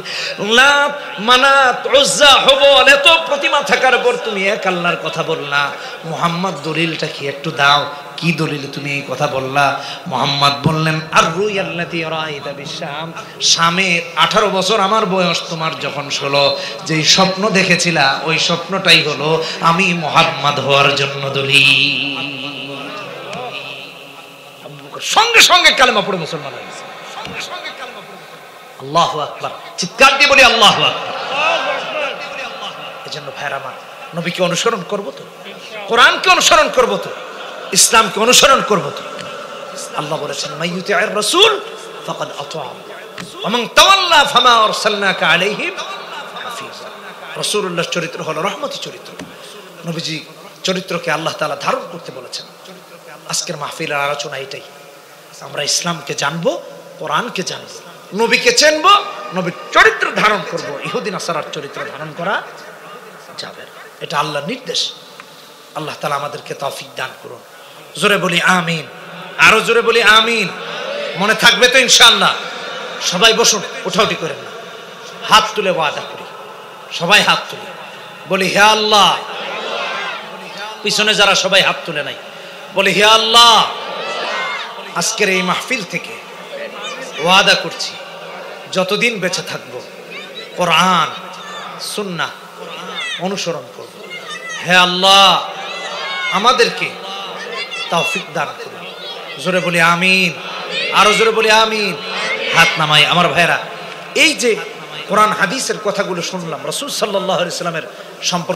লাত, মানাত, উজ্জা, হুবল এত প্রতিমা থাকার পর তুমি এক আল্লাহর কথা বললা, মুহাম্মদ দলিলটা কি একটু দাও, কি দলিল তুমি এই কথা বললা? মুহাম্মদ বললেন, আর রুয়াল্লাতি রাআইতা বিশাম, শামে 18 বছর আমার বয়স, তোমার যখন 16, যেই স্বপ্ন দেখেছিলা ওই স্বপ্নটাই হলো আমি মুহাম্মদ হওয়ার জন্য দলিল। সঙ্গে সঙ্গে কালেমা পড়ে মুসলমান হয়ে গেছে। আল্লাহু আকবার, চিৎকার দিয়ে বলি আল্লাহু আকবার। এজন্য ভাইরা আমার, নবীকে অনুসরণ করব তো, কোরআনকে অনুসরণ করব তো, ইসলামকে অনুসরণ করব তো। আল্লাহ বলেছেন, মাইয়ুতি'আর রাসূল ফাকাদ আতা ওয়া মান তাওয়াল্লা ফামা আরসালনাকা আলাইহিম হাফিজা। রাসূলুল্লাহর চরিত্র হলো রহমতি চরিত্র। নবীজি চরিত্রকে আল্লাহ তাআলা ধারণ করতে বলেছেন। আজকের মাহফিলের আলোচনা এটাই, আমরা ইসলামকে জানবো, কোরআনকে জানবো, নবীকে চিনবো, নবীর চরিত্র ধারণ করব। ইহুদি নাসারার চরিত্র ধারণ করা যাবে না, এটা আল্লাহর নির্দেশ। আল্লাহ তাআলা আমাদেরকে তৌফিক দান করুন। জোরে বলি আমিন, আরো জোরে বলি আমিন। মনে থাকবে তো ইনশাআল্লাহ? সবাই বসুন, উঠাউঠি করেন না, হাত তুলে ওয়াদা করি, সবাই হাত তুলে বলি, হে আল্লাহ। পিছনে যারা সবাই হাত তুলে নাই বলি, হে আল্লাহ, আজকের এই মাহফিল থেকে ওয়াদা করছি, যতদিন বেঁচে থাকবো কোরআন সুন্নাহ অনুসরণ করব। হে আল্লাহ, আমাদেরকে তৌফিক দান করুন। জোরে বলি আমিন, আরো জোরে বলি আমিন। হাত নামাই। আমার ভাইরা, এই যে কোরআন হাদিসের কথাগুলো শুনলাম, রাসূল সাল্লাল্লাহু আলাইহি ওয়াসাল্লামের সম্পর্কে